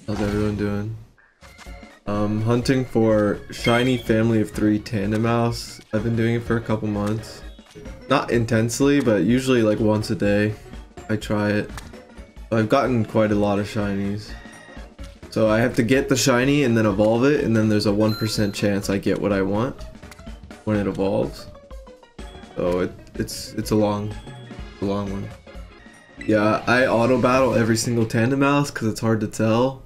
How's everyone doing? Hunting for shiny family of 3 tandem mouse. I've been doing it for a couple months. Not intensely, but usually like once a day I try it. I've gotten quite a lot of shinies. So I have to get the shiny and then evolve it, and then there's a 1% chance I get what I want when it evolves. So it's a long one. Yeah, I auto battle every single tandem mouse because it's hard to tell.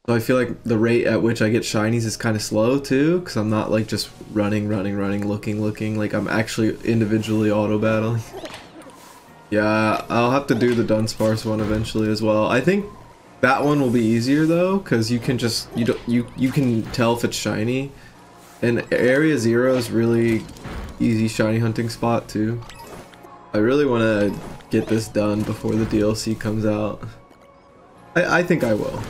So I feel like the rate at which I get shinies is kind of slow too, because I'm not like just running, looking, like I'm actually individually auto battling. Yeah, I'll have to do the Dunsparce one eventually as well. I think that one will be easier though, because you can just you can tell if it's shiny, and Area 0 is really easy shiny hunting spot too. I really want to get this done before the DLC comes out. I think I will.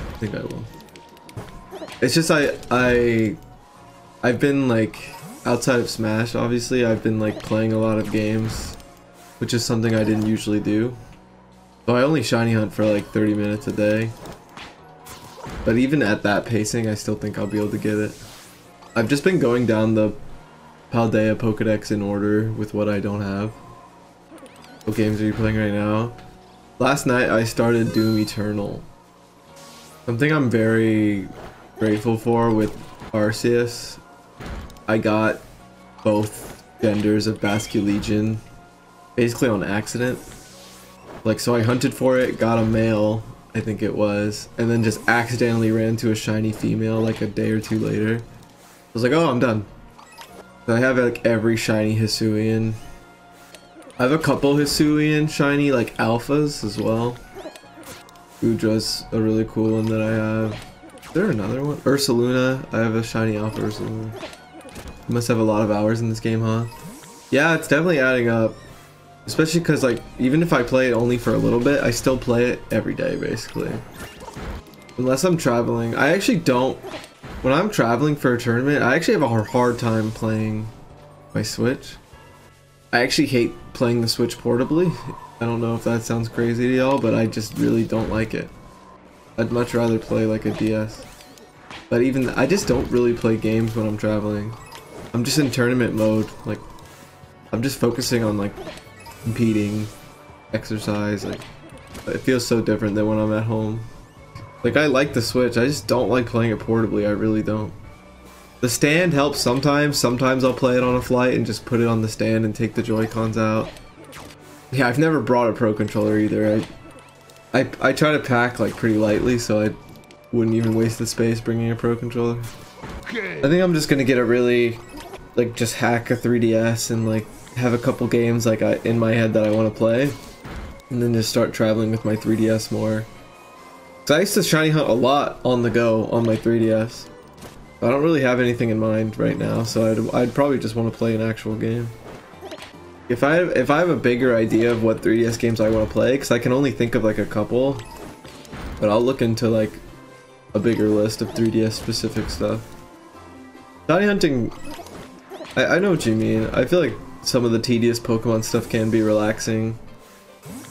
It's just I've been like, outside of Smash obviously, I've been like playing a lot of games, which is something I didn't usually do. So I only shiny hunt for like 30 minutes a day. But even at that pacing, I still think I'll be able to get it. I've just been going down the Paldea Pokedex in order with what I don't have. What games are you playing right now? Last night I started Doom Eternal. Something I'm very grateful for with Arceus. I got both genders of Basculegion basically on accident. Like, so I hunted for it, got a male, I think it was, and then just accidentally ran into a shiny female like a day or two later. I was like, oh, I'm done. So I have like every shiny Hisuian. I have a couple Hisuian shiny like alphas as well. Udra's a really cool one that I have. Is there another one? Ursaluna. I have a shiny alpha Ursaluna. You must have a lot of hours in this game, huh? Yeah, it's definitely adding up. Especially because, like, even if I play it only for a little bit, I still play it every day, basically. Unless I'm traveling. I actually don't... When I'm traveling for a tournament, I actually have a hard time playing my Switch. I actually hate playing the Switch portably. I don't know if that sounds crazy to y'all, but I just really don't like it. I'd much rather play like a DS. But even, I just don't really play games when I'm traveling. I'm just in tournament mode. Like, I'm just focusing on like competing, exercise. Like, it feels so different than when I'm at home. Like, I like the Switch, I just don't like playing it portably. I really don't. The stand helps sometimes. Sometimes I'll play it on a flight and just put it on the stand and take the Joy-Cons out. Yeah, I've never brought a Pro Controller either. I try to pack like pretty lightly, so I wouldn't even waste the space bringing a Pro Controller. I think I'm just gonna get a really, like, just hack a 3DS and like have a couple games like in my head that I want to play, and then just start traveling with my 3DS more. So I used to shiny hunt a lot on the go on my 3DS. I don't really have anything in mind right now, so I'd probably just want to play an actual game. If I have a bigger idea of what 3DS games I want to play, because I can only think of like a couple, but I'll look into like a bigger list of 3DS specific stuff. Shiny hunting, I know what you mean. I feel like some of the tedious Pokemon stuff can be relaxing.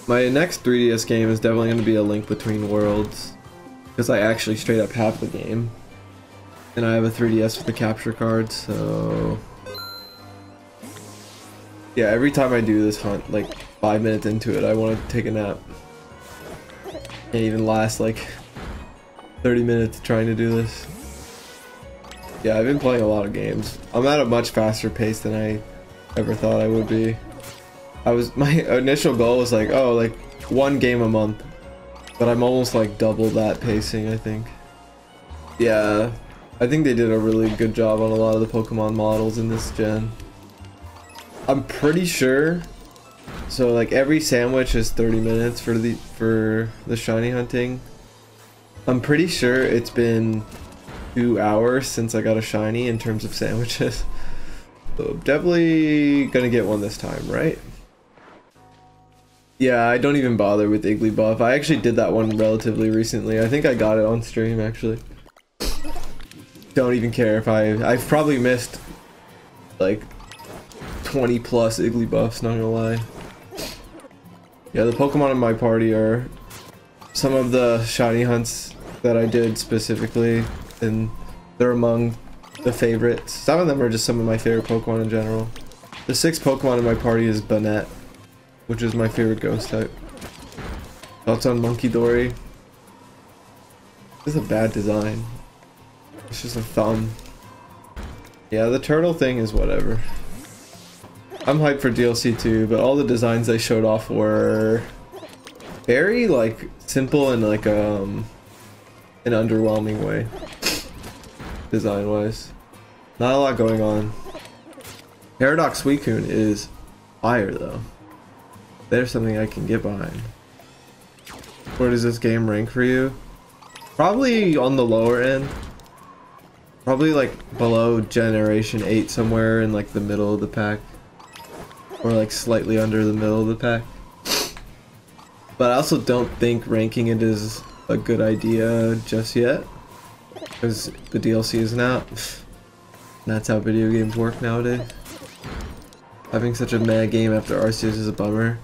My next 3DS game is definitely going to be A Link Between Worlds, because I actually straight up have the game. And I have a 3DS with the capture card, so... Yeah, every time I do this hunt, like 5 minutes into it, I want to take a nap. Can't even last like 30 minutes trying to do this. Yeah, I've been playing a lot of games. I'm at a much faster pace than I ever thought I would be. My initial goal was like, oh, like 1 game a month. But I'm almost like double that pacing, I think. Yeah, I think they did a really good job on a lot of the Pokemon models in this gen. I'm pretty sure, so like every sandwich is 30 minutes for the shiny hunting. I'm pretty sure it's been 2 hours since I got a shiny in terms of sandwiches. So definitely gonna get one this time, right? Yeah, I don't even bother with Igglybuff. I actually did that one relatively recently. I think I got it on stream actually. Don't even care if I've probably missed like 20 plus Igglybuffs, not gonna lie. Yeah, the Pokemon in my party are some of the shiny hunts that I did specifically, and they're among the favorites. Some of them are just some of my favorite Pokemon in general. The 6th Pokemon in my party is Banette, which is my favorite ghost type. Thoughts on Monkey Dory? This is a bad design. It's just a thumb. Yeah, the turtle thing is whatever. I'm hyped for DLC too, but all the designs they showed off were very like simple and like an underwhelming way, design wise. Not a lot going on. Paradox Suicune is fire though. There's something I can get behind. Where does this game rank for you? Probably on the lower end. Probably like below Generation 8, somewhere in like the middle of the pack. Or like slightly under the middle of the pack. But I also don't think ranking it is a good idea just yet. Because the DLC isn't out. That's how video games work nowadays. Having such a meh game after Arceus is a bummer.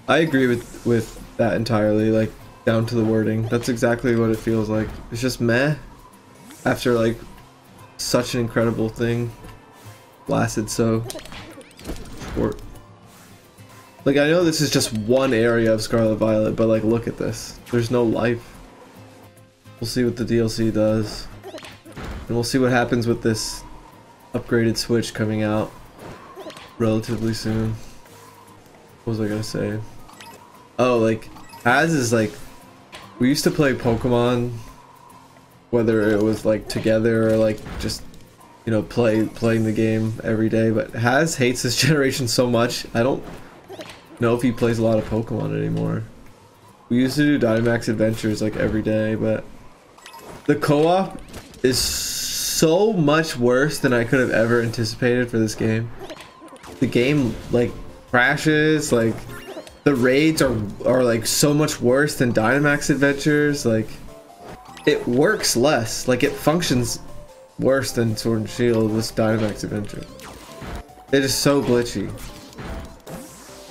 I agree with that entirely, like down to the wording. That's exactly what it feels like. It's just meh after like such an incredible thing lasted so short. Like, I know this is just one area of Scarlet Violet, but like look at this. There's no life. We'll see what the DLC does. And we'll see what happens with this upgraded Switch coming out relatively soon. What was I gonna say? Oh, like, Haz is like, we used to play Pokemon, whether it was like together or like just, you know, playing the game every day, but Haz hates this generation so much, I don't know if he plays a lot of Pokemon anymore. We used to do Dynamax Adventures like every day, but the co-op is so much worse than I could have ever anticipated for this game. The game like crashes, like the raids are like so much worse than Dynamax Adventures. Like, it works less, like it functions worse than Sword and Shield, this Dynamax Adventure. It is so glitchy.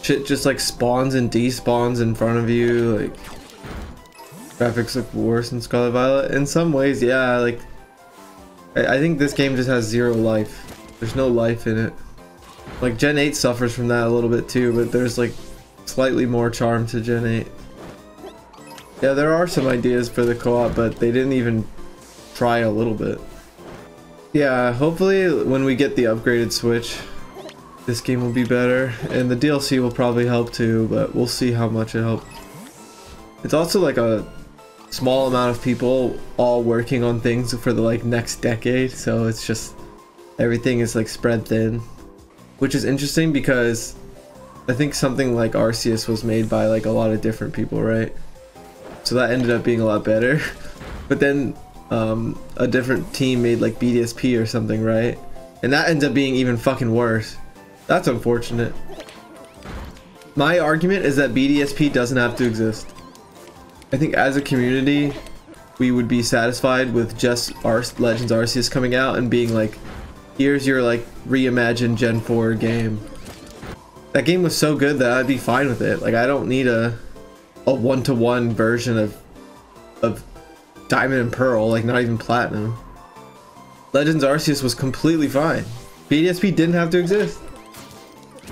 Shit just like spawns and despawns in front of you. Like, graphics look worse in Scarlet Violet. In some ways, yeah, like I think this game just has zero life. There's no life in it. Like, Gen 8 suffers from that a little bit too, but there's like slightly more charm to Gen 8. Yeah, there are some ideas for the co-op, but they didn't even try a little bit. Yeah, hopefully when we get the upgraded Switch, this game will be better, and the DLC will probably help too, but we'll see how much it helps. It's also like a small amount of people all working on things for the like next decade, so it's just everything is like spread thin, which is interesting because I think something like Arceus was made by like a lot of different people, right? So that ended up being a lot better. But then a different team made like BDSP or something, right? And that ends up being even fucking worse. That's unfortunate. My argument is that BDSP doesn't have to exist. I think as a community, we would be satisfied with just Legends Arceus coming out and being like, here's your like reimagined Gen 4 game. That game was so good that I'd be fine with it. Like, I don't need a one-to-one version of Diamond and Pearl, like not even Platinum. Legends Arceus was completely fine. BDSP didn't have to exist.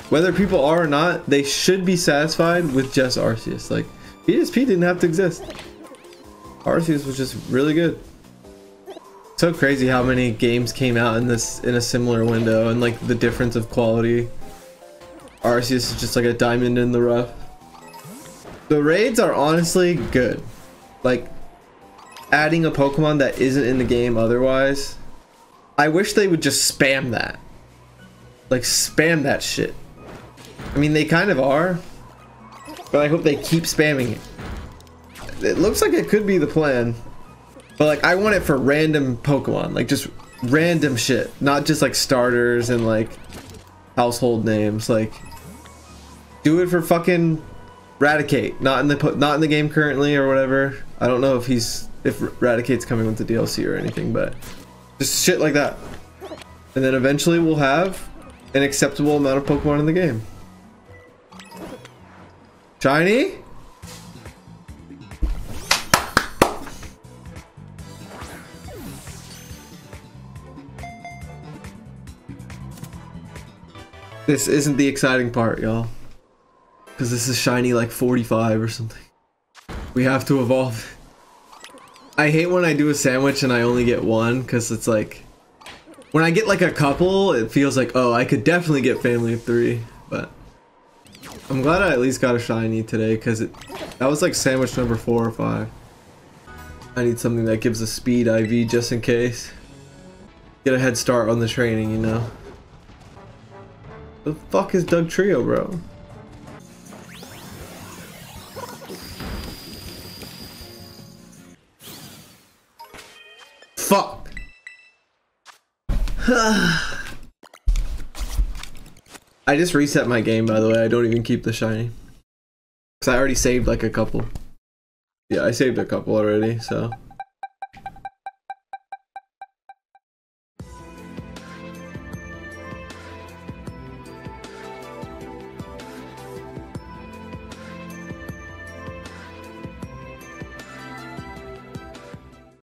Whether people are or not, they should be satisfied with just Arceus. Like, BDSP didn't have to exist. Arceus was just really good. So crazy how many games came out in a similar window, and like the difference of quality. Arceus is just like a diamond in the rough. The raids are honestly good. Like, adding a Pokemon that isn't in the game otherwise. I wish they would just spam that. Like, spam that shit. I mean, they kind of are, but I hope they keep spamming it. It looks like it could be the plan, but like, I want it for random Pokemon, like just random shit, not just like starters and like household names. Like, do it for fucking Raticate, not in the game currently or whatever. I don't know if Raticate's coming with the DLC or anything, but just shit like that. And then eventually we'll have an acceptable amount of Pokemon in the game. Shiny? This isn't the exciting part, y'all. Because this is shiny like 45 or something. We have to evolve. I hate when I do a sandwich and I only get one, because it's like... When I get like a couple, it feels like, oh, I could definitely get family of 3, but... I'm glad I at least got a shiny today, because that was like sandwich number 4 or 5. I need something that gives a speed IV just in case. Get a head start on the training, you know? The fuck is Doug Trio, bro? Fuck! I just reset my game, by the way. I don't even keep the shiny. Because I already saved like a couple. Yeah, I saved a couple already, so...